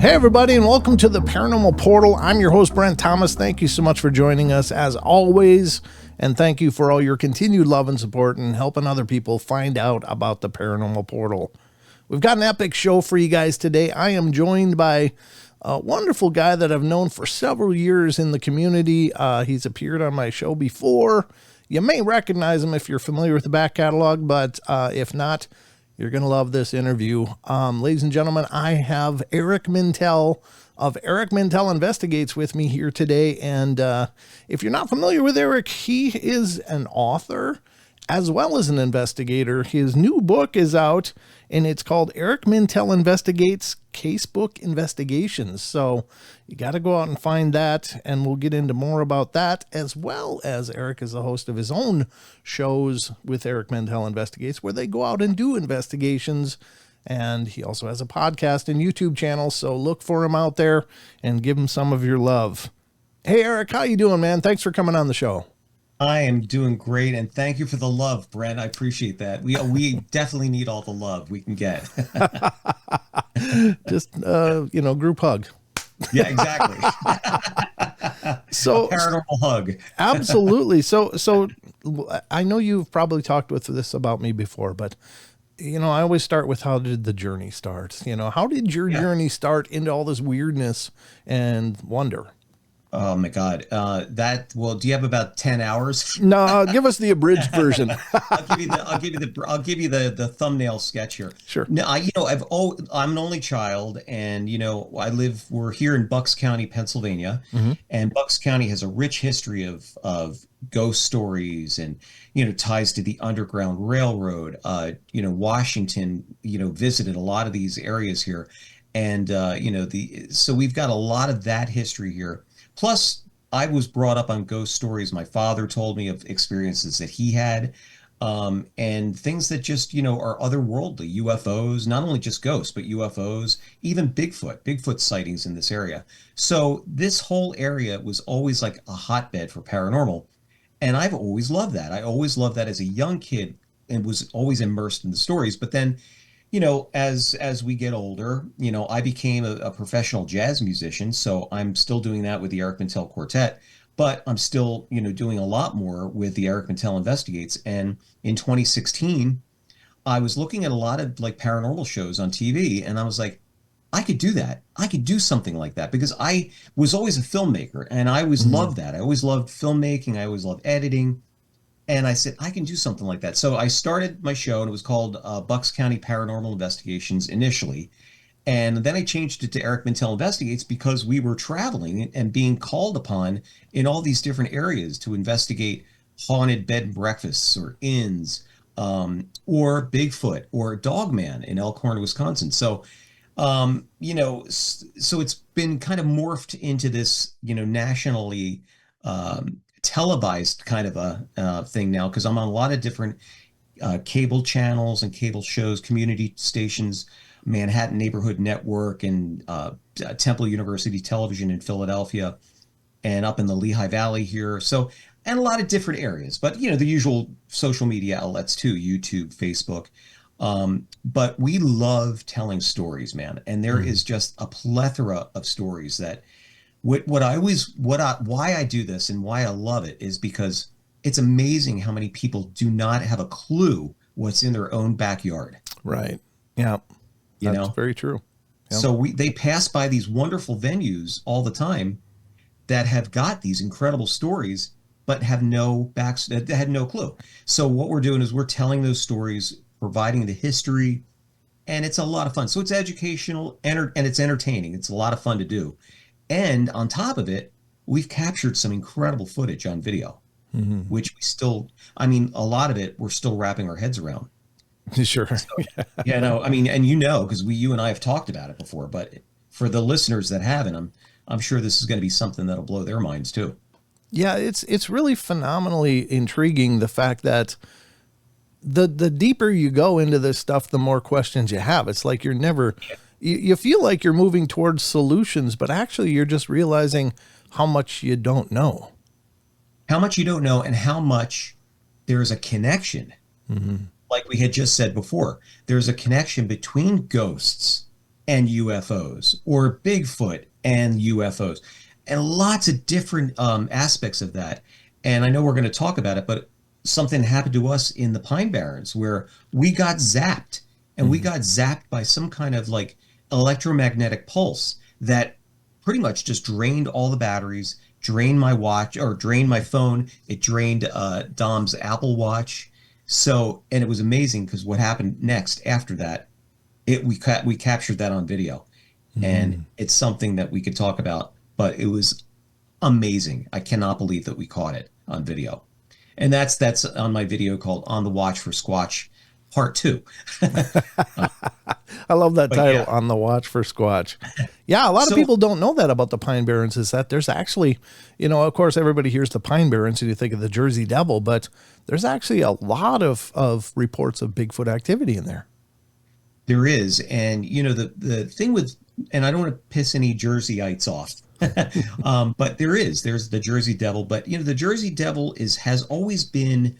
Hey everybody, and welcome to the Paranormal Portal. I'm your host, Brent Thomas. Thank you so much for joining us as always, and thank you for all your continued love and support and helping other people find out about the Paranormal Portal. We've got an epic show for you guys today. I am joined by a wonderful guy that I've known for several years in the community. He's appeared on my show before. You may recognize him if you're familiar with the back catalog, but if not, you're going to love this interview. Ladies and gentlemen, I have Eric Mintel of Eric Mintel Investigates with me here today. And if you're not familiar with Eric, he is an author as well as an investigator. His new book is out, and it's called Eric Mintel Investigates Casebook Investigations. So you got to go out and find that, and we'll get into more about that, as well as Eric is the host of his own shows with Eric Mintel Investigates, where they go out and do investigations. And he also has a podcast and YouTube channel, so look for him out there and give him some of your love. Hey, Eric, how you doing, man? Thanks for coming on the show. I am doing great, and thank you for the love, Brent. I appreciate that. We definitely need all the love we can get. Just group hug. Yeah, exactly. So a paranormal hug. Absolutely. So I know you've probably talked with this about me before, but I always start with, how did the journey start? How did your journey start into all this weirdness and wonder? Oh my God. Do you have about 10 hours? No, give us the abridged version. I'll give you the thumbnail sketch here. Sure. No, I'm an only child, and we're here in Bucks County, Pennsylvania, and Bucks County has a rich history of ghost stories and ties to the Underground Railroad. Washington visited a lot of these areas here, and so we've got a lot of that history here. Plus, I was brought up on ghost stories. My father told me of experiences that he had, and things that just, are otherworldly, UFOs, not only just ghosts, but UFOs, even Bigfoot sightings in this area. So this whole area was always like a hotbed for paranormal. And I've always loved that. I always loved that as a young kid and was always immersed in the stories. But then, as we get older, I became a professional jazz musician. So I'm still doing that with the Eric Mintel Quartet, but I'm still, doing a lot more with the Eric Mintel Investigates. And in 2016, I was looking at a lot of like paranormal shows on TV, and I was like, I could do that. I could do something like that, because I was always a filmmaker, and I always loved that. I always loved filmmaking. I always loved editing. And I said, I can do something like that. So I started my show, and it was called Bucks County Paranormal Investigations initially. And then I changed it to Eric Mintel Investigates, because we were traveling and being called upon in all these different areas to investigate haunted bed and breakfasts or inns, or Bigfoot or Dogman in Elkhorn, Wisconsin. So, so it's been kind of morphed into this, nationally televised kind of a thing now, because I'm on a lot of different cable channels and cable shows, community stations, Manhattan Neighborhood Network, and Temple University Television in Philadelphia, and up in the Lehigh Valley here. So, and a lot of different areas, but the usual social media outlets too, YouTube, Facebook. But we love telling stories, man. And there is just a plethora of stories that why I do this and why I love it is because it's amazing how many people do not have a clue what's in their own backyard. Right. Yeah. That's very true. Yep. So they pass by these wonderful venues all the time that have got these incredible stories, but have had no clue. So what we're doing is we're telling those stories, providing the history, and it's a lot of fun. So it's educational and it's entertaining. It's a lot of fun to do. And on top of it, we've captured some incredible footage on video, which a lot of it, we're still wrapping our heads around. Sure. So, and because you and I have talked about it before, but for the listeners that haven't, I'm sure this is going to be something that'll blow their minds too. Yeah, it's really phenomenally intriguing, the fact that the deeper you go into this stuff, the more questions you have. It's like you feel like you're moving towards solutions, but actually you're just realizing how much you don't know. How much you don't know, and how much there's a connection. Like we had just said before, there's a connection between ghosts and UFOs, or Bigfoot and UFOs, and lots of different aspects of that. And I know we're going to talk about it, but something happened to us in the Pine Barrens where we got zapped, and we got zapped by some kind of like electromagnetic pulse that pretty much just drained all the batteries, drained my watch, or drained my phone. It drained Dom's Apple Watch. So, and it was amazing because what happened next after that, we captured that on video, and it's something that we could talk about. But it was amazing. I cannot believe that we caught it on video, and that's on my video called "On the Watch for Squatch," Part 2. I love that title, Yeah. On the Watch for Squatch. Yeah, a lot of people don't know that about the Pine Barrens, is that there's actually, of course, everybody hears the Pine Barrens and you think of the Jersey Devil, but there's actually a lot of reports of Bigfoot activity in there. There is, and the thing with, and I don't want to piss any Jerseyites off, but there's the Jersey Devil, but the Jersey Devil has always been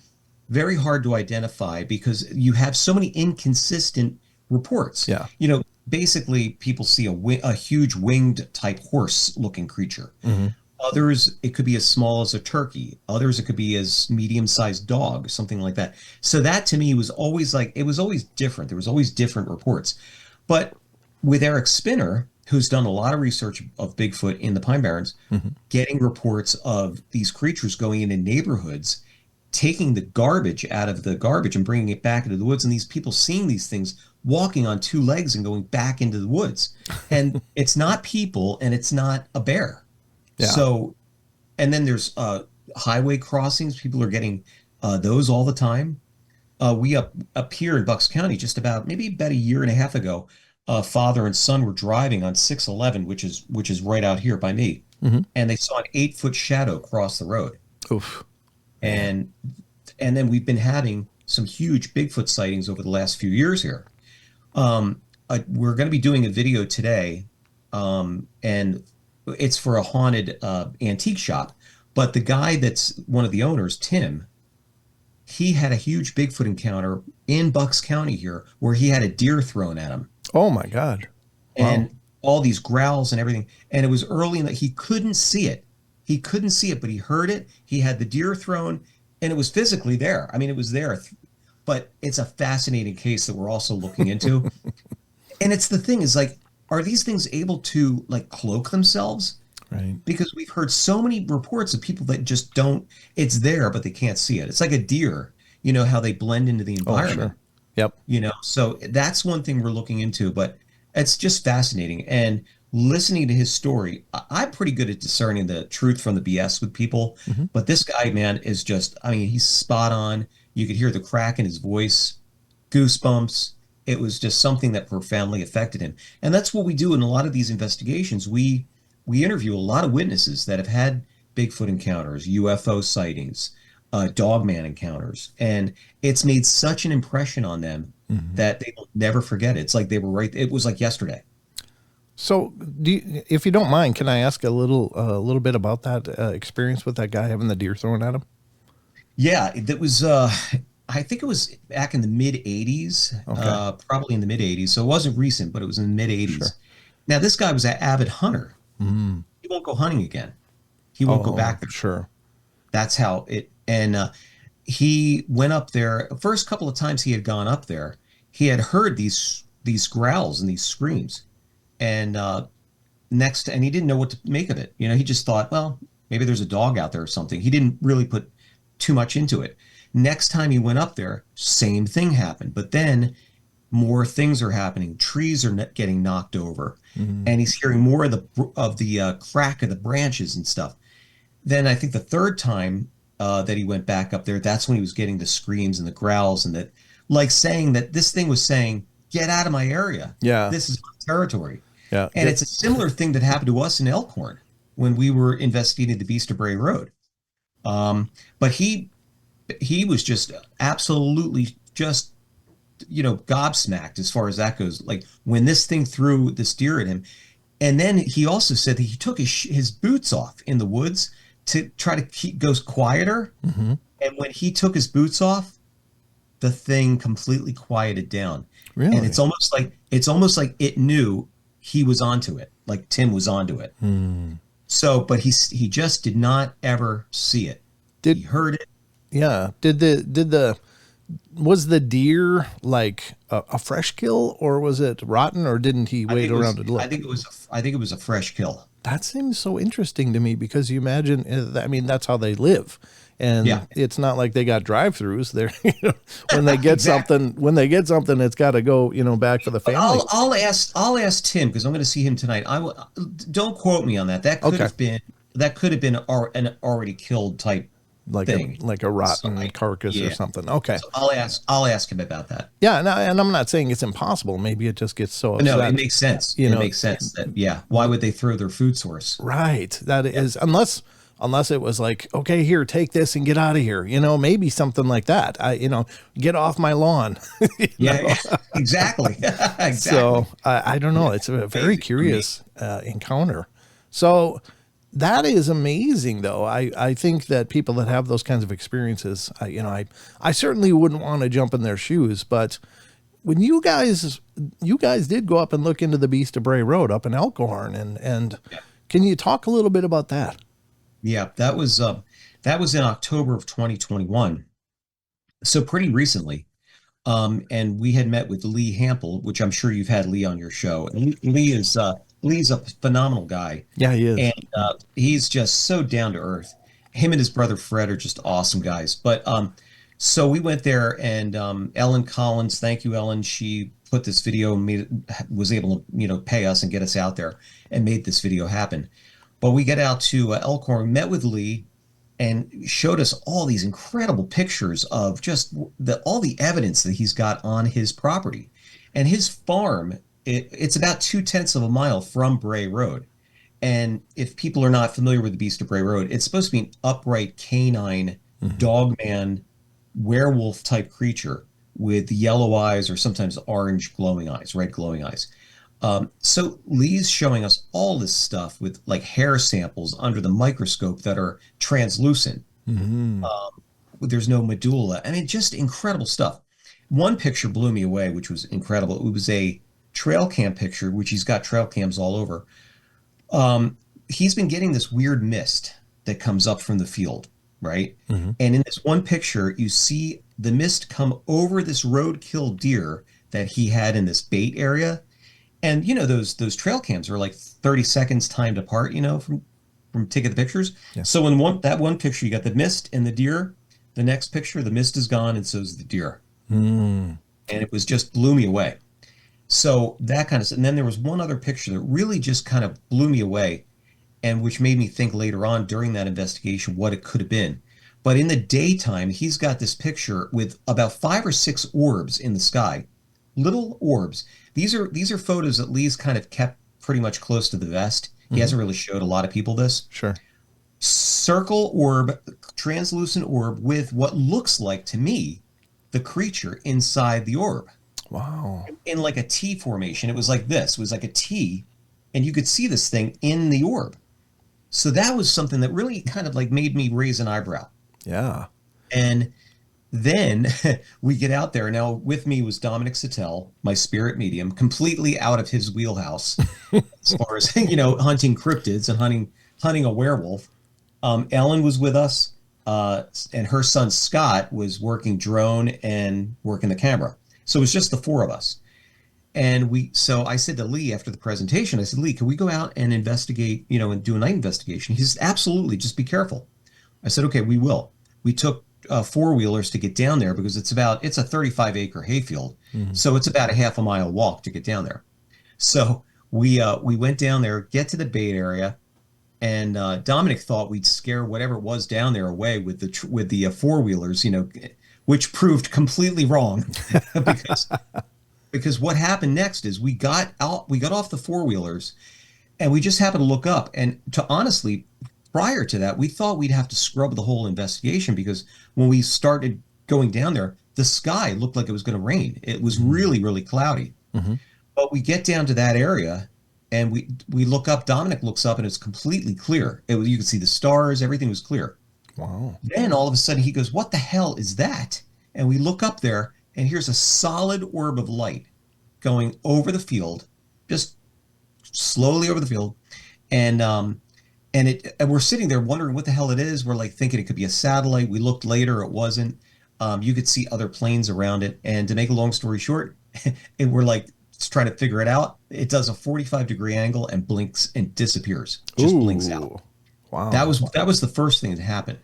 very hard to identify because you have so many inconsistent reports. Yeah. Basically people see a huge winged type horse looking creature. Others, it could be as small as a turkey. Others, it could be as medium-sized dog, something like that. So that to me was always it was always different. There was always different reports. But with Eric Spinner, who's done a lot of research of Bigfoot in the Pine Barrens, getting reports of these creatures going into neighborhoods, taking the garbage out of the garbage and bringing it back into the woods, and these people seeing these things walking on two legs and going back into the woods. And it's not people, and it's not a bear. Yeah. So, and then there's highway crossings. People are getting those all the time. We up here in Bucks County, maybe about a year and a half ago, father and son were driving on 611, which is right out here by me, and they saw an 8-foot shadow cross the road. Oof. And then we've been having some huge Bigfoot sightings over the last few years here. We're going to be doing a video today, and it's for a haunted antique shop. But the guy that's one of the owners, Tim, he had a huge Bigfoot encounter in Bucks County here where he had a deer thrown at him. Oh, my God. Wow. And all these growls and everything. And it was early in that he couldn't see it. He couldn't see it, but he heard it. He had the deer thrown, and it was physically there. I mean, it was there. But it's a fascinating case that we're also looking into. And it's the thing is are these things able to cloak themselves? Right. Because we've heard so many reports of people that just don't, it's there, but they can't see it. It's like a deer, how they blend into the environment. Oh, sure. Yep. So that's one thing we're looking into, but it's just fascinating. And listening to his story, I'm pretty good at discerning the truth from the BS with people. But this guy, man, is just, he's spot on. You could hear the crack in his voice, goosebumps. It was just something that profoundly affected him. And that's what we do in a lot of these investigations. We interview a lot of witnesses that have had Bigfoot encounters, UFO sightings, dogman encounters. And it's made such an impression on them that they will never forget it. It's like they were right. It was like yesterday. So, if you don't mind, can I ask a little bit about that experience with that guy having the deer thrown at him? Yeah, that was, I think it was back in the mid 80s, probably in the mid 80s. So it wasn't recent, but it was in the mid 80s. Sure. Now, this guy was an avid hunter. He won't go hunting again. He won't go back there. Sure. That's how it, and he went up there. First couple of times he had gone up there, he had heard these growls and these screams. And and he didn't know what to make of it. He just thought, well, maybe there's a dog out there or something. He didn't really put too much into it. Next time he went up there, same thing happened. But then more things are happening. Trees are getting knocked over, and he's hearing more of the crack of the branches and stuff. Then I think the third time that he went back up there, that's when he was getting the screams and the growls, and that saying that this thing was saying, "Get out of my area. Yeah, this is my territory." Yeah, and it's a similar thing that happened to us in Elkhorn when we were investigating the Beast of Bray Road. But he was just absolutely just, gobsmacked as far as that goes. Like when this thing threw this deer at him. And then he also said that he took his boots off in the woods to try to goes quieter. And when he took his boots off, the thing completely quieted down. Really? And it's almost like it knew he was onto it. Like Tim was onto it. So, but he just did not ever see it. He Did heard it. yeah? Did the was the deer like a fresh kill, or was it rotten, or didn't he I wait think it was. around to look? I think it was a fresh kill. That seems so interesting to me because you imagine, I mean, that's how they live. Yeah, And it's not like they got drive-throughs. They're, when they get exactly. something, it's got to go, back for the But family. I'll ask Tim because I'm going to see him tonight. I will. Don't quote me on that. Okay. That could have been an already killed type Like a, thing. like a So rotten carcass or yeah. something. Okay. So I'll ask him about that. Yeah. And I'm not saying it's impossible. Maybe it just gets so No, it upset, makes sense. you It know, makes sense that yeah. Why would they throw their food source? right. That is, unless it was like, okay, here, take this and get out of here. Maybe something like that. Get off my lawn. Yeah, exactly. Exactly. So I don't know. It's a very curious encounter. So that is amazing, though. I think that people that have those kinds of experiences, I certainly wouldn't want to jump in their shoes. But when you guys did go up and look into the Beast of Bray Road up in Elkhorn, and can you talk a little bit about that? Yeah, that was in October of 2021. So pretty recently. And we had met with Lee Hampel, which I'm sure you've had Lee on your show. And Lee's a phenomenal guy, Yeah, he is. and he's just so down to earth. Him and his brother Fred are just awesome guys. But so we went there, and Ellen Collins, thank you, Ellen. She put this video and was able to pay us and get us out there and made this video happen. But we get out to Elkhorn, met with Lee, and showed us all these incredible pictures of just all the evidence that he's got on his property. And his farm, it's about 2/10 of a mile from Bray Road. And if people are not familiar with the Beast of Bray Road, it's supposed to be an upright canine, dogman, werewolf type creature with yellow eyes or sometimes orange glowing eyes, red glowing eyes. So Lee's showing us all this stuff with like hair samples under the microscope that are translucent. There's no medulla. I mean, just incredible stuff. One picture blew me away, which was incredible. It was a trail cam picture, which he's got trail cams all over. He's been getting this weird mist that comes up from the field, right? And in this one picture, you see the mist come over this roadkill deer that he had in this bait area. And those trail cams are like 30 seconds timed apart, from taking the pictures. Yeah. So in that one picture, you got the mist and the deer. The next picture, the mist is gone, and so is the deer. And it was just blew me away. So that kind of, and then there was one other picture that really just kind of blew me away, and which made me think later on during that investigation what it could have been. But in the daytime, he's got this picture with about 5 or 6 orbs in the sky, little orbs. These are photos that Lee's kind of kept pretty much close to the vest. He hasn't really showed a lot of people this. Sure. Circle orb, translucent orb with what looks like to me the creature inside the orb. Wow. In like a T formation. It was like this. It was like a T, and you could see this thing in the orb. So that was something that really kind of like made me raise an eyebrow. Yeah. And then we get out there. Now with me was Dominic Sattel, my spirit medium, completely out of his wheelhouse as far as hunting cryptids and hunting a werewolf. Ellen was with us, and her son Scott was working drone and working the camera. So it was just the 4 of us. And so I said to Lee after the presentation, I said, Lee, can we go out and investigate, and do a night investigation? He said, absolutely, just be careful. I said, okay, we will. We took 4-wheelers to get down there because it's a 35-acre hayfield. So it's about a half a mile walk to get down there. So we went down there, get to the bait area, and Dominic thought we'd scare whatever it was down there away with the 4-wheelers, which proved completely wrong because what happened next is we got off the 4-wheelers, and we just happened to look up, and honestly, prior to that, we thought we'd have to scrub the whole investigation because when we started going down there, the sky looked like it was going to rain. It was really, really cloudy. But we get down to that area, and we look up. Dominic looks up, and it's completely clear. You could see the stars. Everything was clear. Wow. Then all of a sudden, he goes, "What the hell is that?" And we look up there, and here's a solid orb of light going over the field, just slowly over the field, and and we're sitting there wondering what the hell it is. We're like thinking it could be a satellite. We looked later, it wasn't. You could see other planes around it. And to make a long story short, and we're like trying to figure it out. It does a 45-degree angle and blinks and disappears. Just blinks out. Ooh. Wow. That was the first thing that happened,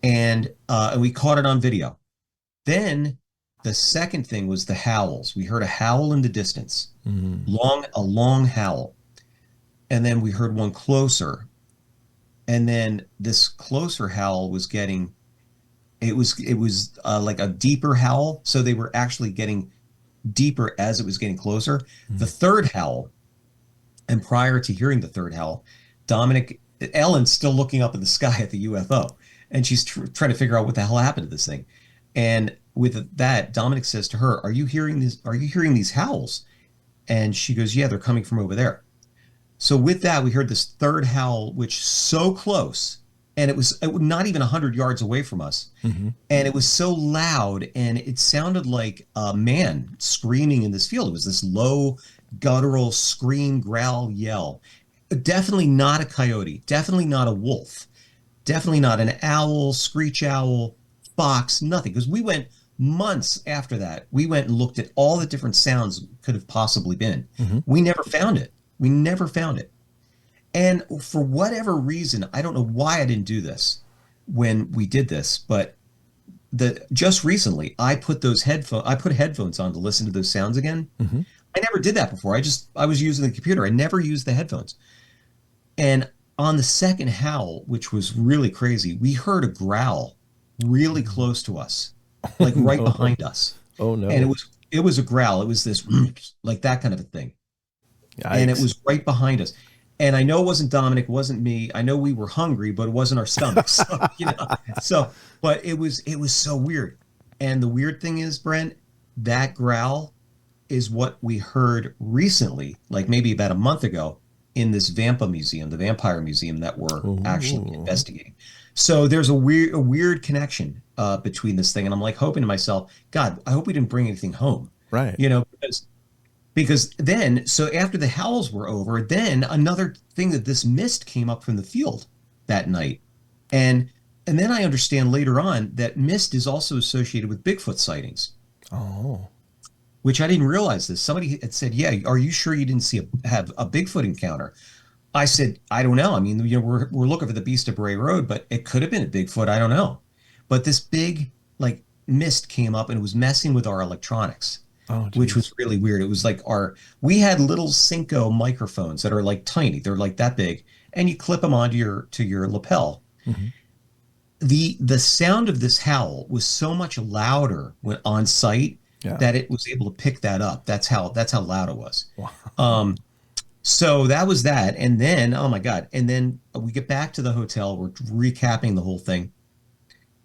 and we caught it on video. Then the second thing was the howls. We heard a howl in the distance, Mhm. a long howl, and then we heard one closer, and then this closer howl was getting it was like a deeper howl, so they were actually getting deeper as it was getting closer. The Mhm. third howl, and prior to hearing the third howl, Ellen's still looking up in the sky at the UFO, and she's trying to figure out what the hell happened to this thing. And with that, Dominic says to her, "Are you hearing this? Are you hearing these howls?" And she goes, "Yeah, they're coming from over there." So with that, we heard this third howl, which so close, and it was not even 100 yards away from us, Mhm. and it was so loud, and it sounded like a man screaming in this field. It was this low, guttural scream, growl, yell. Definitely not a coyote. Definitely not a wolf. Definitely not an owl, screech owl, fox, nothing. Because we went months after that. We went and looked at all the different sounds could have possibly been. Mhm. We never found it. We never found it. And for whatever reason, I don't know why I didn't do this when we did this, but the just recently I put headphones on to listen to those sounds again. Mhm. I never did that before. I was using the computer. I never used the headphones. And on the second howl, which was really crazy, we heard a growl really close to us, like right No. behind us. Oh And no. it was a growl. It was this like that kind of a thing. And it Yikes. was right behind us. And I know it wasn't Dominic, it wasn't me. I know we were hungry, but it wasn't our stomachs. So, but it was so weird. And the weird thing is, Brent, that growl is what we heard recently, like maybe about a month ago, in this Vampa museum, the Vampire Museum that we're actually Ooh. investigating. So there's a weird connection between this thing, and I'm like hoping to myself, God, I hope we didn't bring anything home, Right. because then, so after the howls were over, then another thing that this mist came up from the field that night, and and then I understand later on that mist is also associated with Bigfoot sightings, Oh. which I didn't realize this. Somebody had said, "Yeah, are you sure you didn't have a Bigfoot encounter?" I said, "I don't know. I mean, we're looking for the Beast of Bray Road, but it could have been a Bigfoot. I don't know." But this big like mist came up and it was messing with our electronics, Oh which was geez. really weird. It was like we had little Cinco microphones that are like tiny. They're like that big, and you clip them onto your lapel. Mhm. The sound of this howl was so much louder when on site Yeah. that it was able to pick that up. That's how loud it was. Wow. Um, so that was that. And then, oh my God. And then we get back to the hotel. We're recapping the whole thing.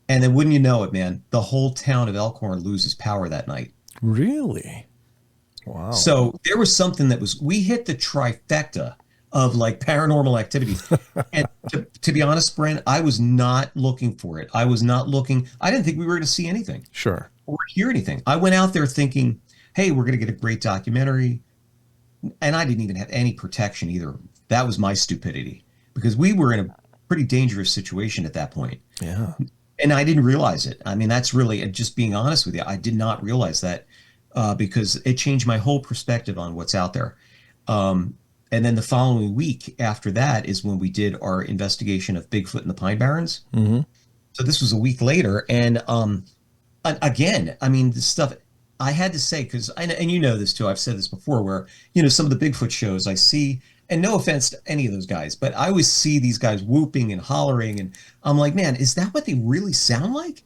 And then wouldn't you know it, man, the whole town of Elkhorn loses power that night. Really? Wow. So there was something we hit the trifecta of like paranormal activity. And to be honest, Brent, I was not looking for it. I was not looking. I didn't think we were going to see anything Sure. or hear anything. I went out there thinking, hey, we're going to get a great documentary. And I didn't even have any protection either. That was my stupidity because we were in a pretty dangerous situation at that point. Yeah. And I didn't realize it. I mean, that's really just being honest with you. I did not realize that because it changed my whole perspective on what's out there. Um, and then the following week after that is when we did our investigation of Bigfoot in the Pine Barrens. Mhm. So this was a week later, and again, I mean, this stuff I had to say because and you know this too. I've said this before, where some of the Bigfoot shows I see, and no offense to any of those guys, but I always see these guys whooping and hollering, and I'm like, man, is that what they really sound like?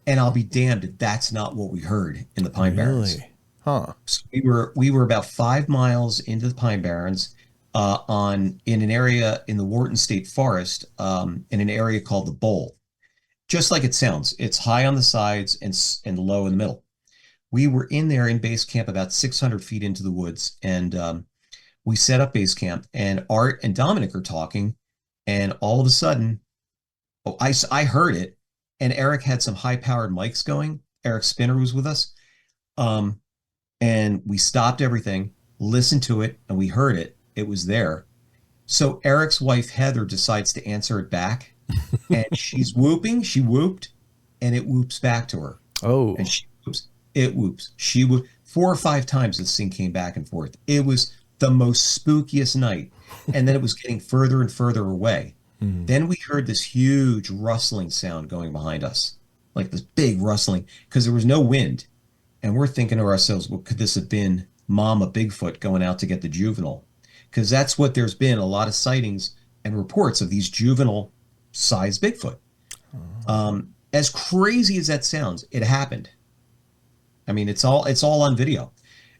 And I'll be damned if that's not what we heard in the Pine Barrens. Really? Huh. So we were about 5 miles into the Pine Barrens, on in an area in the Wharton State Forest, in an area called the Bowl. Just like it sounds, it's high on the sides and low in the middle. We were in there in base camp about 600 feet into the woods, and we set up base camp. And Art and Dominic are talking, and all of a sudden, oh, I heard it, and Eric had some high-powered mics going. Eric Spinner was with us. Um, and we stopped everything, listened to it, and we heard it. it was there. So Eric's wife, Heather, decides to answer it back, and she's whooping. She whooped, and it whoops back to her. Oh, And she whoops. It whoops. She whooped 4 or 5 times. This thing came back and forth. It was the most spookiest night. And then it was getting further and further away. Then we heard this huge rustling sound going behind us, like this big rustling, because there was no wind. And we're thinking to ourselves, well, could this have been Mama Bigfoot going out to get the juvenile? Because that's what there's been a lot of sightings and reports of these juvenile sized Bigfoot. As crazy as that sounds, it happened. I mean, it's all on video.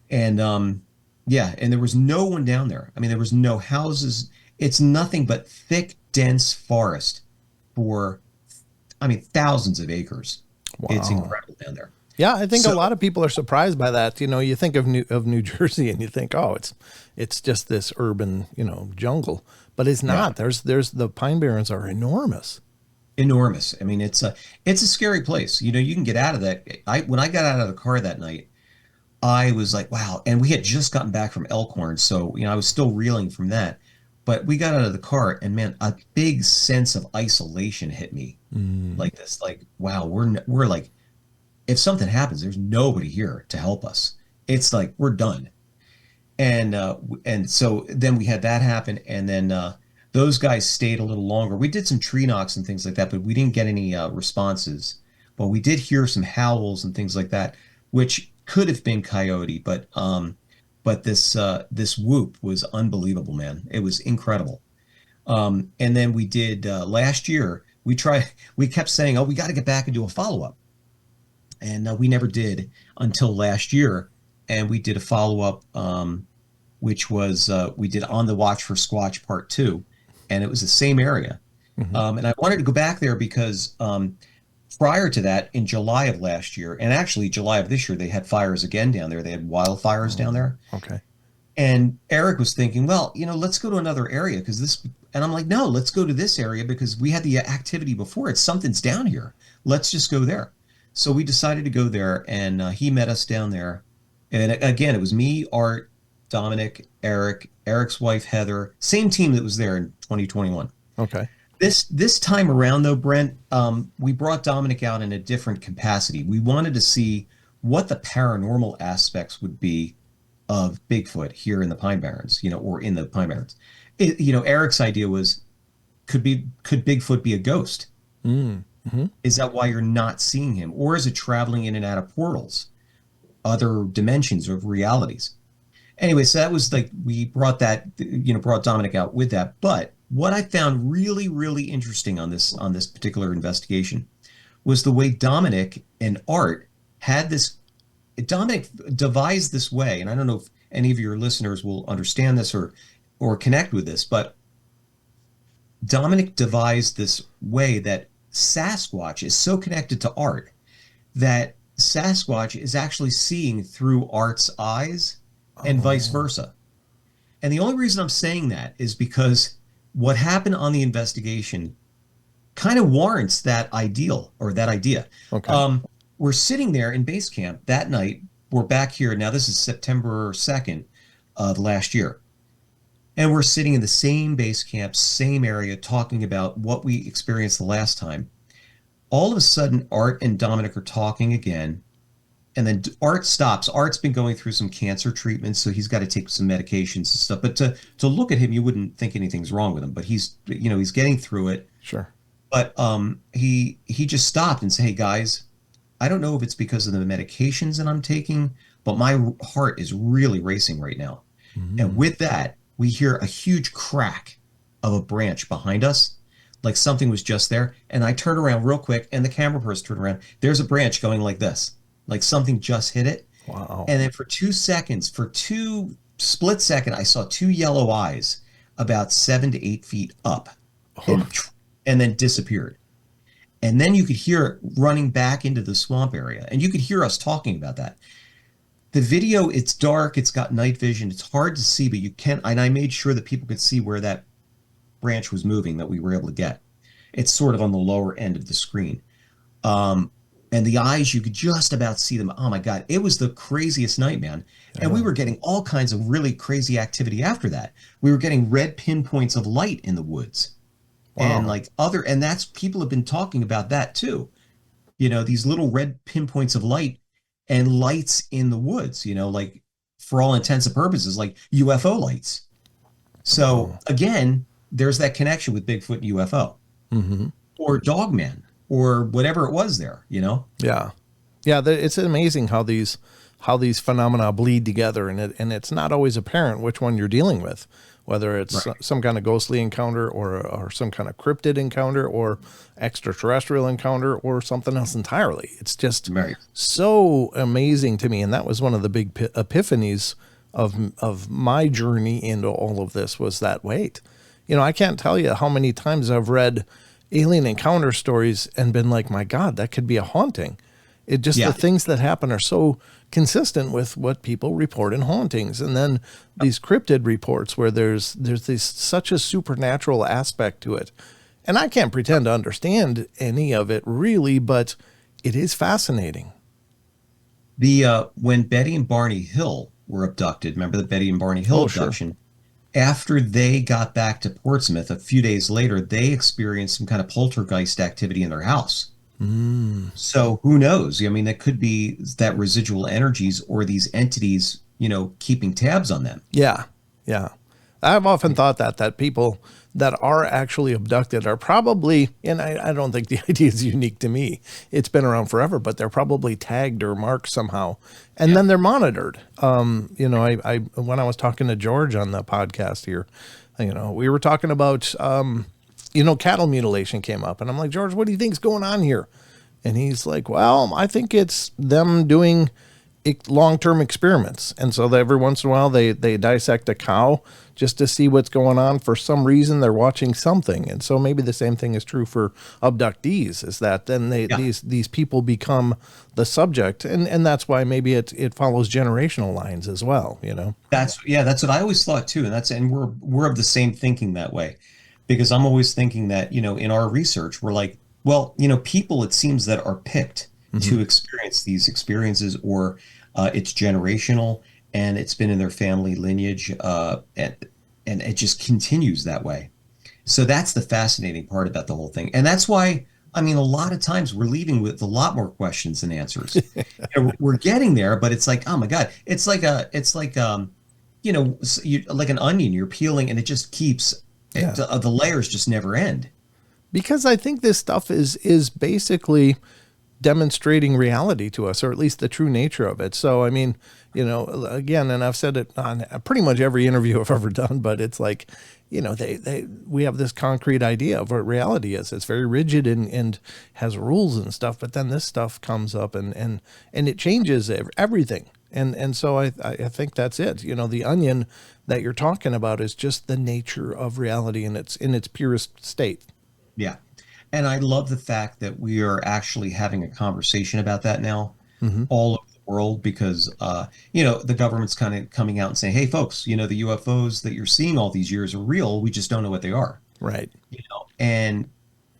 And yeah, and there was no one down there. I mean, there was no houses. It's nothing but thick, dense forest for, I mean, thousands of acres. wow. It's incredible down there. Yeah, I think a So, lot of people are surprised by that. You know, you think of New Jersey and you think, oh, it's just this urban, jungle, but it's not. yeah, There's the Pine Barrens are enormous. enormous. I mean, it's a scary place. You can get out of that. When I got out of the car that night, I was like, wow. And we had just gotten back from Elkhorn, so I was still reeling from that. But we got out of the car, and man, a big sense of isolation hit me, like this. Like, wow, we're like, if something happens, there's nobody here to help us. It's like we're done. And so then we had that happen, and then those guys stayed a little longer. We did some tree knocks and things like that, but we didn't get any responses. But we did hear some howls and things like that, which could have been coyote, but this whoop was unbelievable, man. It was incredible. And then we did last year. We kept saying, oh, we got to get back and do a follow up, and we never did until last year. And we did a follow up, which was we did On the Watch for Squatch Part Two, and it was the same area. And I wanted to go back there because prior to that, in July of last year, and actually July of this year, they had fires again down there. They had wildfires down there. Okay. And Eric was thinking, well, let's go to another area because this, and I'm like, no, let's go to this area because we had the activity before. Something's down here. Let's just go there. So we decided to go there, and he met us down there. And again, it was me, Art, Dominic, Eric's wife, Heather, same team that was there in 2021. Okay. This time around, though, Brent, we brought Dominic out in a different capacity. We wanted to see what the paranormal aspects would be of Bigfoot here in the Pine Barrens, or in the Pine Barrens. Eric's idea was, could Bigfoot be a ghost? Is that why you're not seeing him? Or is it traveling in and out of portals, other dimensions of realities? Anyway, so that was like, we brought Dominic out with that. But what I found really, really interesting on this particular investigation was the way Dominic and Art had this. Dominic devised this way, and I don't know if any of your listeners will understand this or connect with this, but Dominic devised this way that Sasquatch is so connected to Art that Sasquatch is actually seeing through Art's eyes and vice versa. And the only reason I'm saying that is because what happened on the investigation kind of warrants that ideal or that idea. Okay. We're sitting there in base camp that night. We're back here. Now, this is September 2nd of last year. And we're sitting in the same base camp, same area, talking about what we experienced the last time. All of a sudden, Art and Dominic are talking again. And then Art stops. Art's been going through some cancer treatments, so he's got to take some medications and stuff. But to look at him, you wouldn't think anything's wrong with him. But he's getting through it. Sure. But he just stopped and said, "Hey guys, I don't know if it's because of the medications that I'm taking, but my heart is really racing right now." And with that, we hear a huge crack of a branch behind us, like something was just there. And I turn around real quick, and the camera person turned around. There's a branch going like this, like something just hit it. Wow. And then for 2 seconds, for 2 split second, I saw 2 yellow eyes about 7 to 8 feet up, and then disappeared. And then you could hear it running back into the swamp area. And you could hear us talking about that. The video, it's dark. It's got night vision. It's hard to see, but you can. And I made sure that people could see where that branch was moving that we were able to get. It's sort of on the lower end of the screen. and the eyes, you could just about see them. Oh my God, it was the craziest night, man. And we were getting all kinds of really crazy activity after that. We were getting red pinpoints of light in the woods, and Wow. and that's, people have been talking about that too. These little red pinpoints of light and lights in the woods, like, for all intents and purposes, like UFO lights. So Wow. again, there's that connection with Bigfoot and UFO, Hmm. or Dogman, or whatever it was there. Yeah. Yeah. It's amazing how these phenomena bleed together, and it's not always apparent which one you're dealing with, whether it's Right. some kind of ghostly encounter or some kind of cryptid encounter or extraterrestrial encounter or something else entirely. It's just Right. so amazing to me. And that was one of the big epiphanies of my journey into all of this, was that, wait, I can't tell you how many times I've read alien encounter stories and been like, my God, that could be a haunting. It just, the Yeah. things that happen are so consistent with what people report in hauntings. And then these cryptid reports where there's this such a supernatural aspect to it. And I can't pretend to understand any of it really, but it is fascinating. The When Betty and Barney Hill were abducted, remember the Betty and Barney Hill Oh, sure. abduction? After they got back to Portsmouth a few days later, they experienced some kind of poltergeist activity in their house. Mm. So who knows? I mean, that could be that residual energies, or these entities, keeping tabs on them. Yeah. Yeah. I've often thought that people that are actually abducted are probably, and I don't think the idea is unique to me. It's been around forever, but they're probably tagged or marked somehow, and Yeah. then they're monitored. I when I was talking to George on the podcast here, we were talking about, cattle mutilation came up, and I'm like, George, what do you think's going on here? And he's like, well, I think it's them doing long-term experiments. And so every once in a while they dissect a cow just to see what's going on. For some reason, they're watching something. And so maybe the same thing is true for abductees, is that then Yeah. these people become the subject. And that's why maybe it follows generational lines as well. That's what I always thought too. And we're of the same thinking that way, because I'm always thinking that, in our research, we're like, well, people, it seems, that are picked Hmm. to experience these experiences, or it's generational, and it's been in their family lineage, and it just continues that way. So that's the fascinating part about the whole thing. And that's why, I mean, a lot of times we're leaving with a lot more questions than answers. We're getting there, but it's like, oh my God, like an onion, you're peeling, and it just keeps, Yeah. the layers just never end. Because I think this stuff is basically demonstrating reality to us, or at least the true nature of it. So, I mean, again, and I've said it on pretty much every interview I've ever done, but it's like, we have this concrete idea of what reality is. It's very rigid and has rules and stuff, but then this stuff comes up and it changes everything. And so I think that's it. The onion that you're talking about is just the nature of reality in its purest state. Yeah. And I love the fact that we are actually having a conversation about that now, Hmm. all over the world, because the government's kind of coming out and saying, hey folks, the UFOs that you're seeing all these years are real, we just don't know what they are. Right. And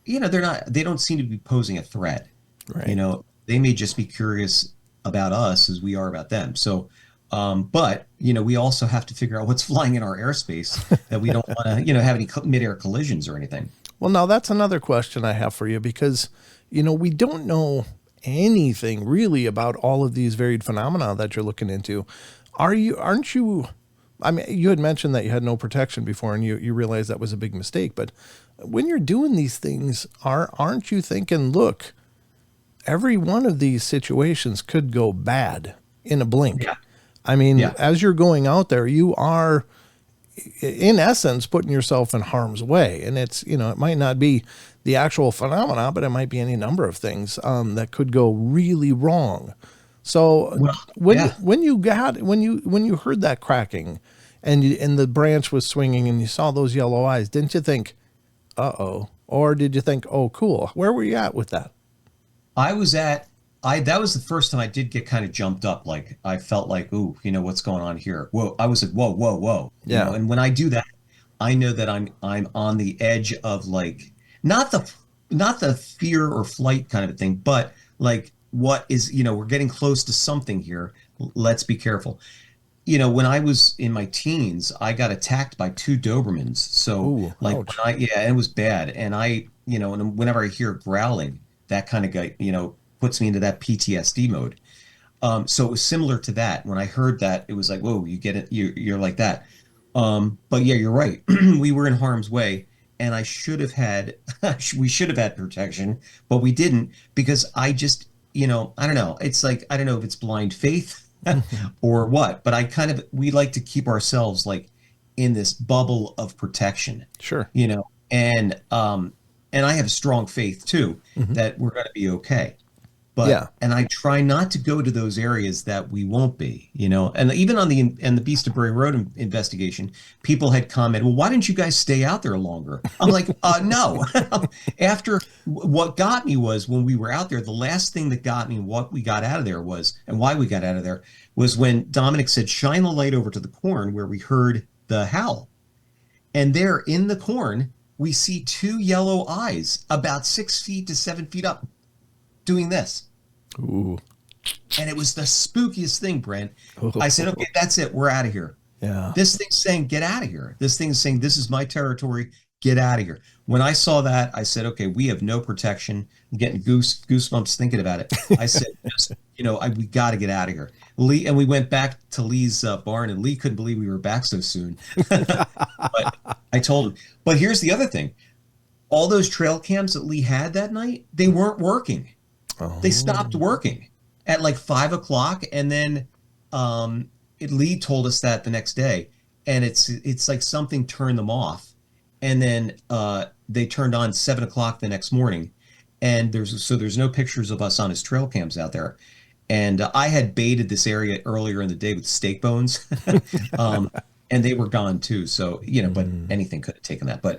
they don't seem to be posing a threat. Right. They may just be curious about us as we are about them. So but we also have to figure out what's flying in our airspace, that we don't want to have any midair collisions or anything. Well, now that's another question I have for you, because, we don't know anything really about all of these varied phenomena that you're looking into. Aren't you, I mean, you had mentioned that you had no protection before and you realized that was a big mistake, but when you're doing these things, aren't you thinking, look, every one of these situations could go bad in a blink? Yeah. I mean, Yeah. as you're going out there, you are in essence putting yourself in harm's way, and it's it might not be the actual phenomena, but it might be any number of things that could go really wrong. So Well, when yeah. when you heard that cracking and the branch was swinging and you saw those yellow eyes, didn't you think, uh-oh, or did you think, oh cool? Where were you at with that? I was at I That was the first time I did get kind of jumped up. Like, I felt like, ooh, what's going on here? Whoa. I was like, whoa, whoa, whoa. Yeah. And when I do that, I know that I'm on the edge of, like, not the not the fear or flight kind of a thing, but like what is, we're getting close to something here. Let's be careful. When I was in my teens, I got attacked by two Dobermans. So Ooh, like ouch. yeah, it was bad. And and whenever I hear growling, that kind of guy, puts me into that PTSD mode. So it was similar to that. When I heard that, it was like, whoa, you get it, you're like that. But yeah, you're right. We were in harm's way, and I should have had, we should have had protection, but we didn't because I just, I don't know. It's like, I don't know if it's blind faith or what, but we like to keep ourselves like in this bubble of protection, Sure. and I have a strong faith too Hmm. that we're going to be okay. But Yeah. and I try not to go to those areas that we won't be, and even on the Beast of Bray Road investigation, people had commented, well, why didn't you guys stay out there longer? I'm like, no. After what got me was when we were out there, the last thing that got me and what we got out of there was, and why we got out of there was when Dominic said, shine the light over to the corn where we heard the howl. And there in the corn, we see two yellow eyes about 6 feet to 7 feet up doing this. Ooh. And it was the spookiest thing, Brent. I said, okay, that's it. We're out of here. Yeah. This thing's saying, get out of here. This thing's saying, this is my territory. Get out of here. When I saw that, I said, okay, we have no protection. I'm getting goosebumps thinking about it. I said, we got to get out of here. Lee, and we went back to Lee's barn, and Lee couldn't believe we were back so soon. But I told him. But here's the other thing. All those trail cams that Lee had that night, they weren't working. They stopped Oh. working at like 5 o'clock, and then Lee told us that the next day, and it's like something turned them off, and then they turned on 7 o'clock the next morning, and there's no pictures of us on his trail cams out there, and I had baited this area earlier in the day with steak bones, and they were gone too. So but Mm. anything could have taken that, but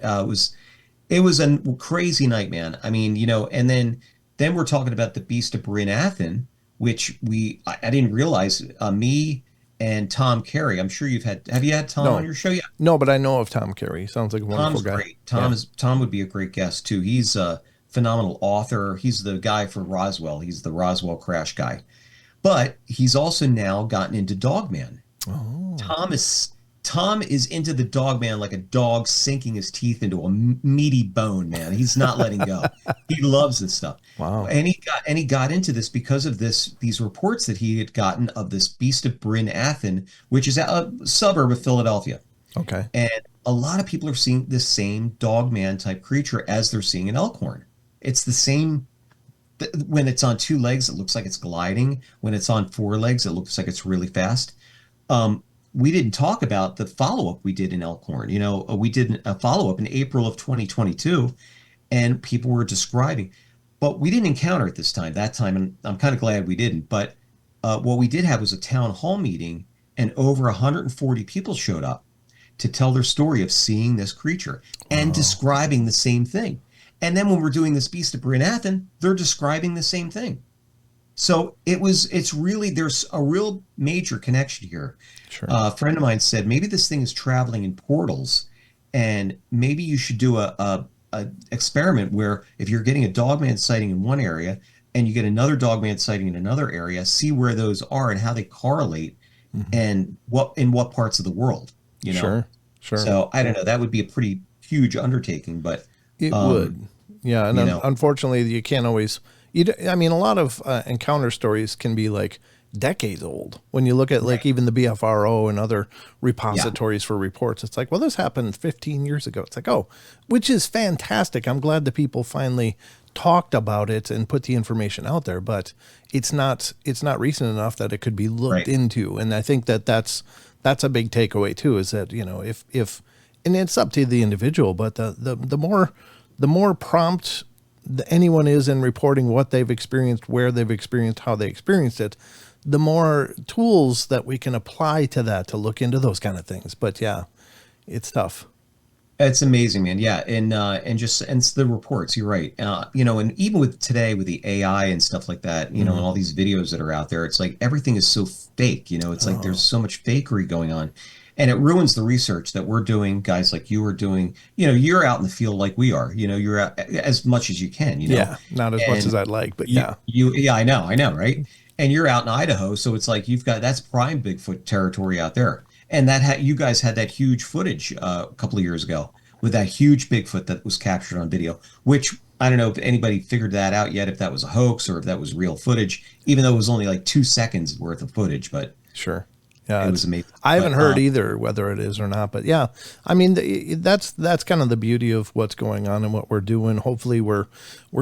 it was a crazy night, man. I mean, and then we're talking about the Beast of Bryn Athyn, which I didn't realize. Me and Tom Carey. I'm sure have you had Tom on No, your show yet? no, but I know of Tom Carey. Sounds like a wonderful Tom's guy. great. Yeah. Tom would be a great guest too. He's a phenomenal author. He's the guy for Roswell. He's the Roswell crash guy. But he's also now gotten into Dogman. Oh. Tom is Tom is into the dog man like a dog sinking his teeth into a meaty bone, man. He's not letting go. He loves this stuff. Wow. And he got into this because of these reports that he had gotten of this Beast of Bryn Athyn, which is a suburb of Philadelphia. Okay. And a lot of people are seeing this same dog man type creature as they're seeing an Elkhorn. It's the same. When it's on two legs, it looks like it's gliding. When it's on four legs, it looks like it's really fast. We didn't talk about the follow-up we did in Elkhorn. We did a follow-up in April of 2022, and people were describing, but we didn't encounter it this time, that time, and I'm kind of glad we didn't. But what we did have was a town hall meeting, and over 140 people showed up to tell their story of seeing this creature and describing the same thing. And then when we're doing this Beast of Bryn Athyn, they're describing the same thing. So it's really, there's a real major connection here. Sure. A friend of mine said, maybe this thing is traveling in portals, and maybe you should do a experiment where if you're getting a dogman sighting in one area and you get another dogman sighting in another area, see where those are and how they correlate and in what parts of the world, Sure. Sure. So I don't know, that would be a pretty huge undertaking, but It would. Yeah. And unfortunately, you can't always. I mean, a lot of encounter stories can be like decades old. When you look at like even the BFRO and other repositories for reports, it's like, well, this happened 15 years ago. It's like, oh, which is fantastic. I'm glad that people finally talked about it and put the information out there, but it's not recent enough that it could be looked into. And I think that's a big takeaway too, is that, if and it's up to the individual, but the more prompt anyone is in reporting what they've experienced, where they've experienced, how they experienced it, the more tools that we can apply to that to look into those kind of things. But yeah, it's tough. It's amazing, man. Yeah, and it's the reports. You're right. And even with today with the AI and stuff like that, and all these videos that are out there, it's like everything is so fake. It's like there's so much fakery going on, And it ruins the research that we're doing, guys like you are doing. You're out in the field like we are. You're out as much as you can. Yeah, not as much as And I'd like, but you, yeah. yeah, I know, right? And you're out in Idaho, so it's like that's prime Bigfoot territory out there. And you guys had that huge footage a couple of years ago with that huge Bigfoot that was captured on video, which I don't know if anybody figured that out yet, if that was a hoax or if that was real footage, even though it was only like 2 seconds worth of footage, but Sure. Yeah, it was amazing. I haven't But heard either whether it is or not, but yeah, I mean that's kind of the beauty of what's going on and what we're doing. Hopefully, we're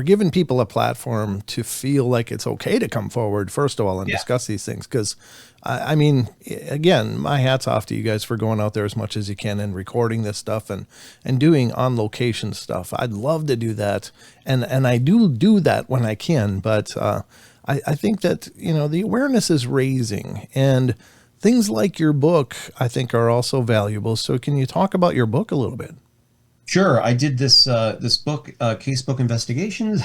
giving people a platform to feel like it's okay to come forward first of all and yeah, discuss these things. Because I mean, again, my hat's off to you guys for going out there as much as you can and recording this stuff and doing on location stuff. I'd love to do that, and I do that when I can, but I think that the awareness is raising and. Things like your book, I think, are also valuable. So can you talk about your book a little bit? sure. I did this book, Casebook Investigations.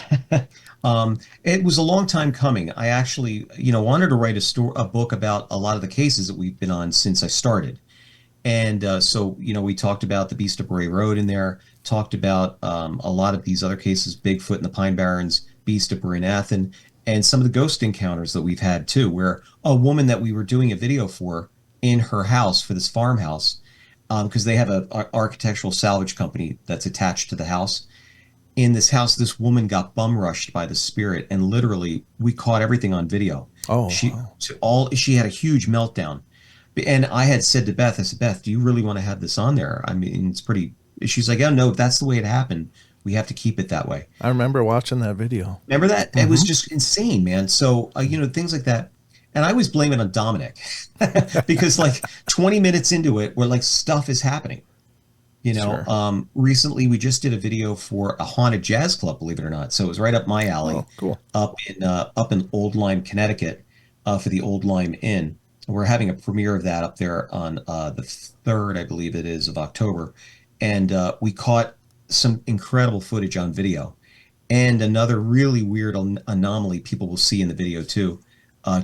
It was a long time coming. I actually, wanted to write a book about a lot of the cases that we've been on since I started. And so, we talked about the Beast of Bray Road in there, talked about a lot of these other cases, Bigfoot in the Pine Barrens, Beast of Brynathan, and some of the ghost encounters that we've had too, where a woman that we were doing a video for in her house for this farmhouse, because they have a architectural salvage company that's attached to the house. In this house, this woman got bum rushed by the spirit, and literally we caught everything on video. Oh, She wow. she had a huge meltdown. And I had said to Beth, I said, Beth, do you really want to have this on there? I mean, it's pretty. She's like, oh, no, if that's the way it happened, we have to keep it that way. I remember watching that video. Remember that? It was Hmm. just insane, man. So, things like that. And I always blame it on Dominic because, like, 20 minutes into it, where like stuff is happening. Sure. Recently we just did a video for a haunted jazz club, believe it or not. So it was right up my alley, Oh, cool. up in Old Lyme, Connecticut, for the Old Lyme Inn. We're having a premiere of that up there on the 3rd, I believe it is, of October. And we caught some incredible footage on video. And another really weird anomaly people will see in the video too,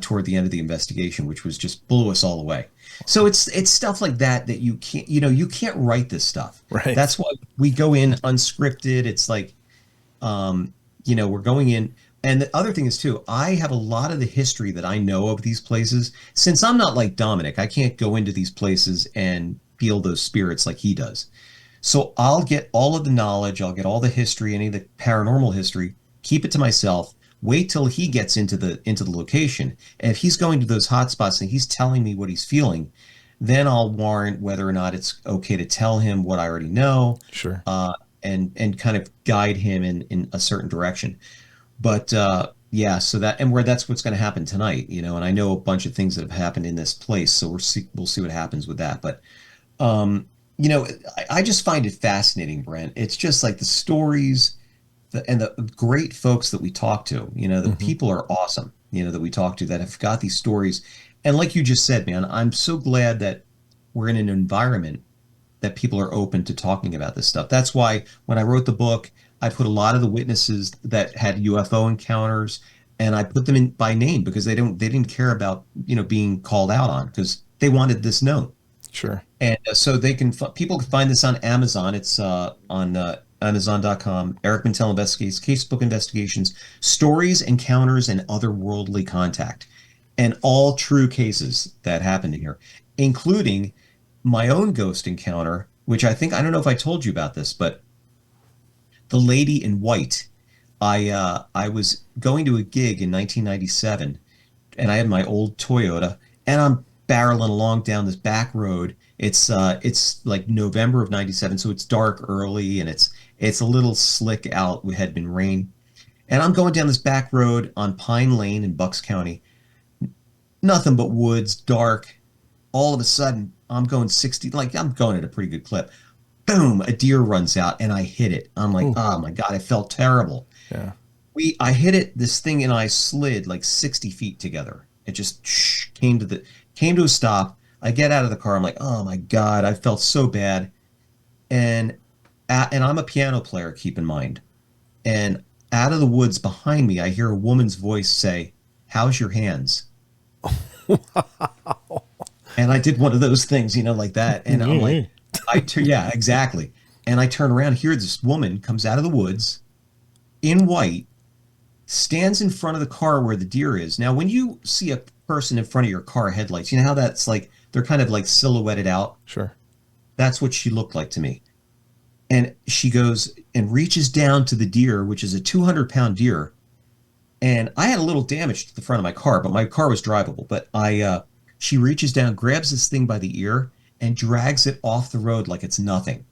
toward the end of the investigation, which was just blew us all away. So it's stuff like that you can't you can't write this stuff. Right. That's why we go in unscripted. It's like we're going in. And the other thing is too, I have a lot of the history that I know of these places. Since I'm not like Dominic, I can't go into these places and feel those spirits like he does. So I'll get all of the knowledge, I'll get all the history, any of the paranormal history, keep it to myself, wait till he gets into the location. And if he's going to those hot spots and he's telling me what he's feeling, then I'll warrant whether or not it's okay to tell him what I already know, Sure. and kind of guide him in a certain direction. But yeah, so that's what's going to happen tonight, and I know a bunch of things that have happened in this place, so we'll see what happens with that. But um, I just find it fascinating, Brent. It's just like the stories and the great folks that we talk to. The Hmm. people are awesome. That we talk to that have got these stories, and like you just said, man, I'm so glad that we're in an environment that people are open to talking about this stuff. That's why when I wrote the book, I put a lot of the witnesses that had UFO encounters, and I put them in by name because they didn't care about being called out on, because they wanted this known. Sure. And so people can find this on Amazon. It's on Amazon.com. Eric Mintel investigates casebook investigations, stories, encounters, and otherworldly contact, and all true cases that happened here, including my own ghost encounter, which I don't know if I told you about this, but the lady in white. I was going to a gig in 1997, and I had my old Toyota, and I'm barreling along down this back road. It's like November of '97, so it's dark early, and it's a little slick out. It had been rain, and I'm going down this back road on Pine Lane in Bucks County. Nothing but woods, dark. All of a sudden, I'm going 60, like I'm going at a pretty good clip. Boom, a deer runs out and I hit it. I'm like, Oh, oh my God, I felt terrible. yeah. I hit this thing, and I slid like 60 feet together. It just came to a stop. I get out of the car. I'm like, oh my God, I felt so bad. And and I'm a piano player, keep in mind. And out of the woods behind me, I hear a woman's voice say, "How's your hands?" And I did one of those things, like that. And I'm like, yeah, exactly. And I turn around, here this woman comes out of the woods in white, stands in front of the car where the deer is. Now, when you see a person in front of your car headlights, you know how that's like, they're kind of like silhouetted out? Sure. That's what she looked like to me. And she goes and reaches down to the deer, which is a 200-pound deer. And I had a little damage to the front of my car, but my car was drivable. But she reaches down, grabs this thing by the ear, and drags it off the road like it's nothing,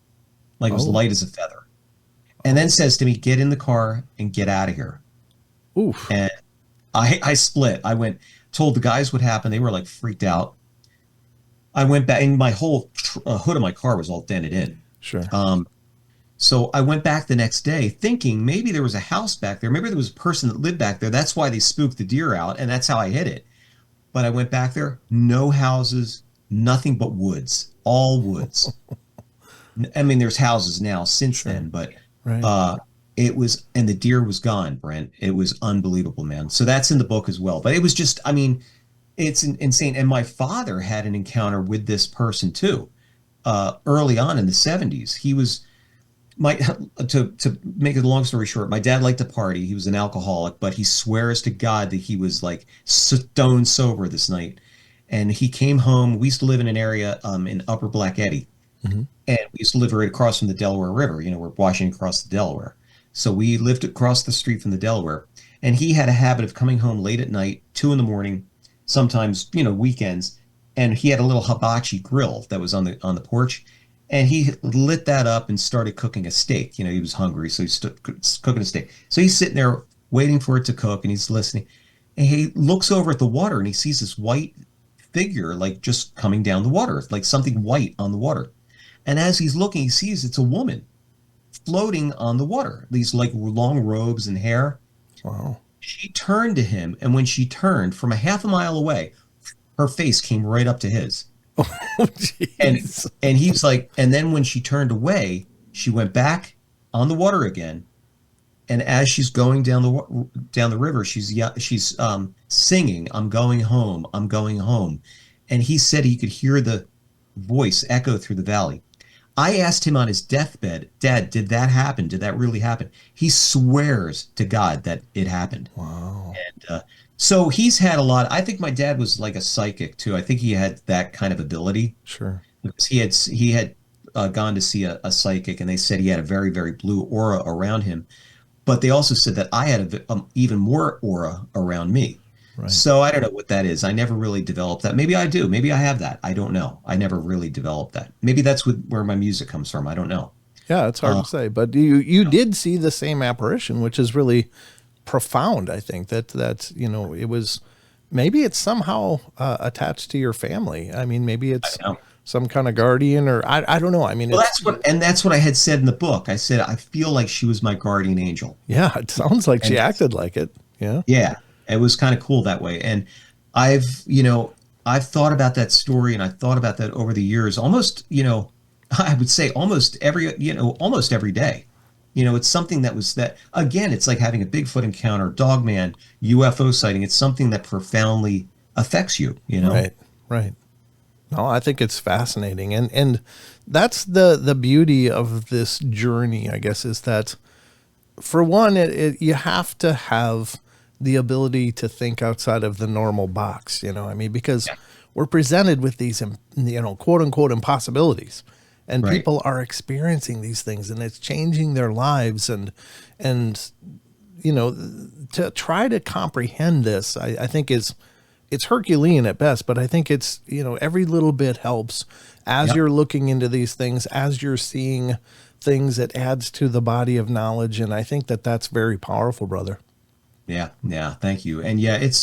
like it was light as a feather. And then says to me, "Get in the car and get out of here." Oof. And I split. I went, told the guys what happened. They were like freaked out. I went back, and my whole hood of my car was all dented in. Sure. So I went back the next day thinking maybe there was a house back there. Maybe there was a person that lived back there. That's why they spooked the deer out, and that's how I hit it. But I went back there, no houses, nothing but woods, all woods. I mean, there's houses now since then, but it was, and the deer was gone, Brent. It was unbelievable, man. So that's in the book as well. But it was just, I mean, it's insane. And my father had an encounter with this person too, early on in the 70s. He was, to make it a long story short, my dad liked to party. He was an alcoholic, but he swears to God that he was like stone sober this night. And he came home. We used to live in an area in Upper Black Eddy. And we used to live right across from the Delaware River. We're washing across the Delaware. So we lived across the street from the Delaware. And he had a habit of coming home late at night, 2 a.m, sometimes, weekends. And he had a little hibachi grill that was on the porch. And he lit that up and started cooking a steak. He was hungry, so he's cooking a steak. So he's sitting there waiting for it to cook, and he's listening. And he looks over at the water, and he sees this white figure, like just coming down the water, like something white on the water. And as he's looking, he sees it's a woman floating on the water, these like long robes and hair. Wow. She turned to him, and when she turned from a half a mile away, her face came right up to his. Oh, and he's like, and then when she turned away, she went back on the water again. And as she's going down the river, she's singing, "I'm going home, I'm going home." And he said he could hear the voice echo through the valley. I asked him on his deathbed, "Dad, did that happen? Did that really happen?" He swears to God that it happened. Wow. And so he's had a lot. I think my dad was like a psychic too. I think he had that kind of ability. Sure. Because he had gone to see a psychic, and they said he had a very, very blue aura around him. But they also said that I had even more aura around me. Right. So I don't know what that is. I never really developed that. Maybe I do. Maybe I have that. I don't know. I never really developed that. Maybe that's where my music comes from. I don't know. Yeah, it's hard to say. But you did see the same apparition, which is really profound. I think that's it was, maybe it's somehow attached to your family. I mean, maybe it's some kind of guardian, or I don't know. I mean, well, that's what I had said in the book. I said I feel like she was my guardian angel. Yeah, it sounds like she acted like it. Yeah, it was kind of cool that way. And I've thought about that story, and I've thought about that over the years. Almost, I would say almost every day. It's something that again, it's like having a Bigfoot encounter, Dogman, UFO sighting. It's something that profoundly affects you, Right. No, I think it's fascinating. And that's the beauty of this journey, I guess, is that for one, you have to have the ability to think outside of the normal box, because we're presented with these, quote unquote impossibilities. And people are experiencing these things, and it's changing their lives. And to try to comprehend this, I think it's Herculean at best, but I think it's, every little bit helps as you're looking into these things, as you're seeing things, it adds to the body of knowledge. And I think that's very powerful, brother. Yeah. Thank you. And it's,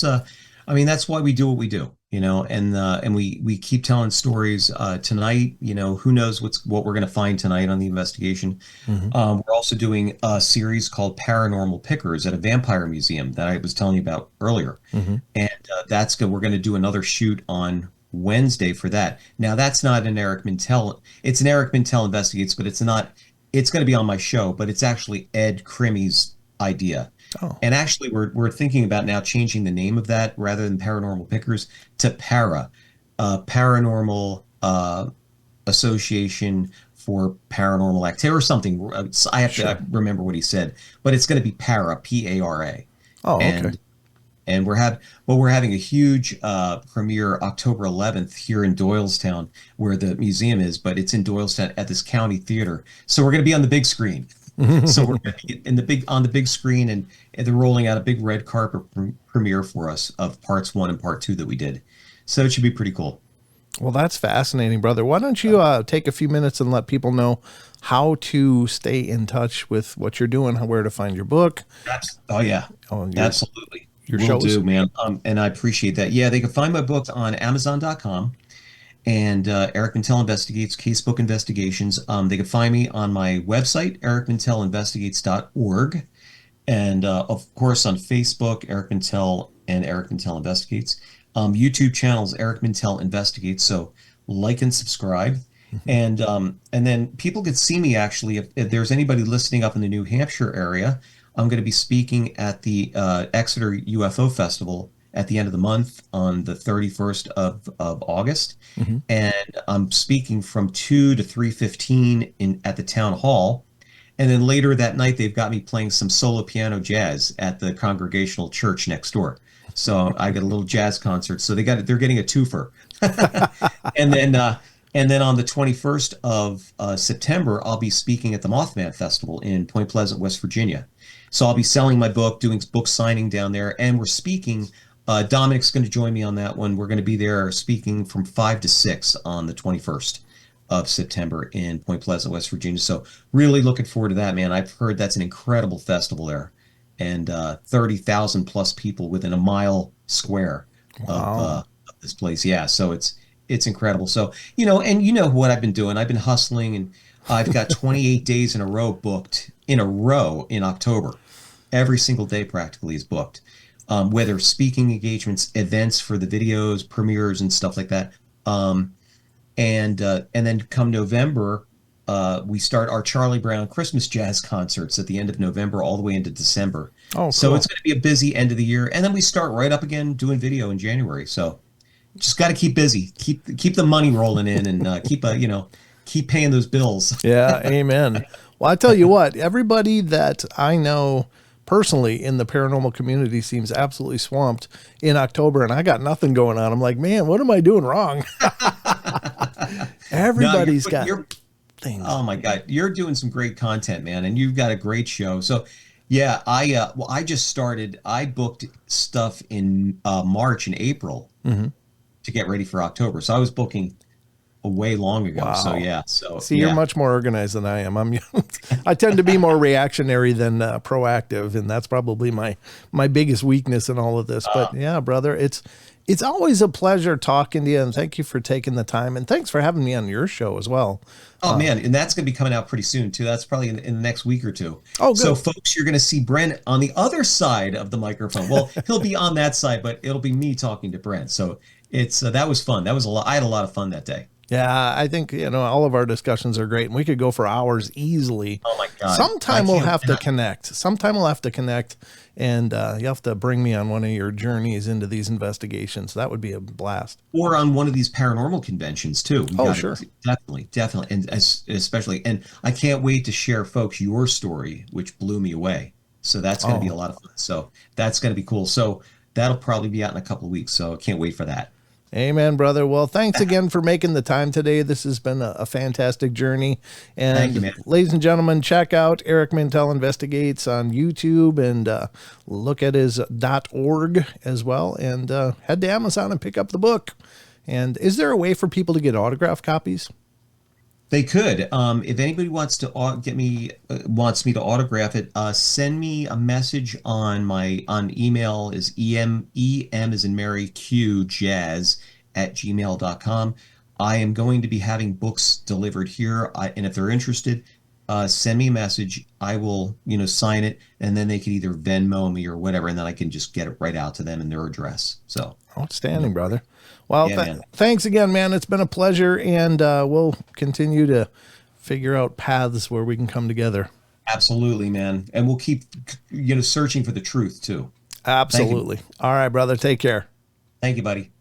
that's why we do what we do. And we keep telling stories tonight. Who knows what we're going to find tonight on the investigation. We're also doing a series called Paranormal Pickers at a vampire museum that I was telling you about earlier. And that's good. We're going to do another shoot on Wednesday for that. Now, that's not an Eric Mintel. It's an Eric Mintel Investigates, but it's not. It's going to be on my show, but it's actually Ed Crimmy's idea. Oh. And actually, we're thinking about now changing the name of that rather than Paranormal Pickers to Para. Paranormal Association for Paranormal Activity or something. I have Sure. to remember what he said, but it's going to be Para, P-A-R-A. Oh, okay. And we're having a huge premiere October 11th here in Doylestown, where the museum is, but it's in Doylestown at this county theater. So we're going to be on the big screen. So we're going to be on the big screen, and they're rolling out a big red carpet premiere for us of parts 1 and part 2 that we did. So it should be pretty cool. Well, that's fascinating, brother. Why don't you take a few minutes and let people know how to stay in touch with what you're doing, where to find your book? Oh yeah, absolutely. Your Will shows. do, man. And I appreciate that. Yeah, they can find my book on Amazon.com and Eric Mintel Investigates Casebook Investigations. They can find me on my website, ericmintelinvestigates.org. And of course, on Facebook, Eric Mintel and Eric Mintel Investigates. YouTube channels, Eric Mintel Investigates. So like and subscribe. And then people could see me actually if there's anybody listening up in the New Hampshire area. I'm going to be speaking at the Exeter UFO Festival at the end of the month on the 31st of August. And I'm speaking from 2 to 3:15 at the town hall. And then later that night, they've got me playing some solo piano jazz at the Congregational Church next door. So I get a little jazz concert. So they're getting a twofer. And then on the 21st of September, I'll be speaking at the Mothman Festival in Point Pleasant, West Virginia. So I'll be selling my book, doing book signing down there, and we're speaking. Dominic's going to join me on that one. We're going to be there speaking from 5 to 6 on the 21st of September in Point Pleasant, West Virginia. So really looking forward to that, man. I've heard that's an incredible festival there, and 30,000 plus people within a mile square of this place. Yeah, so it's incredible. So and you know what I've been doing. I've been hustling, and I've got 28 days in a row booked in October. Every single day practically is booked. Whether speaking engagements, events for the videos, premieres, and stuff like that. And then come November, we start our Charlie Brown Christmas jazz concerts at the end of November all the way into December. Oh, cool. So it's going to be a busy end of the year, and then we start right up again doing video in January. So just got to keep busy, keep the money rolling in, and keep paying those bills. Yeah, amen. Well, I tell you what, everybody that I know personally in the paranormal community seems absolutely swamped in October, and I got nothing going on. I'm like, man, what am I doing wrong? Everybody's got things. Oh my God, you're doing some great content, man, and you've got a great show. So, yeah, I just started. I booked stuff in March and April to get ready for October. So I was booking way long ago. Wow. So yeah. So see, you're much more organized than I am. I tend to be more reactionary than proactive, and that's probably my biggest weakness in all of this. But yeah, brother, it's always a pleasure talking to you, and thank you for taking the time, and thanks for having me on your show as well. Oh man, and that's going to be coming out pretty soon too. That's probably in the next week or two. Oh, good. So folks, you're going to see Brent on the other side of the microphone. Well, he'll be on that side, but it'll be me talking to Brent. So it's that was fun. That was a lot. I had a lot of fun that day. Yeah, I think, all of our discussions are great, and we could go for hours easily. Oh my God. Sometime we'll have to connect, and you have to bring me on one of your journeys into these investigations. That would be a blast. Or on one of these paranormal conventions too. Sure. Definitely. And especially, and I can't wait to share, folks, your story, which blew me away. So that's going to be a lot of fun. So that's going to be cool. So that'll probably be out in a couple of weeks. So I can't wait for that. Amen, brother. Well, thanks again for making the time today. This has been a fantastic journey. And thank you, man. Ladies and gentlemen, check out Eric Mintel Investigates on YouTube, and look at his .org as well, and head to Amazon and pick up the book. And is there a way for people to get autograph copies? They could. If anybody wants to wants me to autograph it, send me a message on email is em as in Mary Q jazz @gmail.com. I am going to be having books delivered here, and if they're interested, send me a message. I will sign it, and then they can either Venmo me or whatever, and then I can just get it right out to them in their address. So outstanding, brother. Well, yeah, thanks again, man. It's been a pleasure, and we'll continue to figure out paths where we can come together. Absolutely, man. And we'll keep, searching for the truth too. Absolutely. All right, brother. Take care. Thank you, buddy.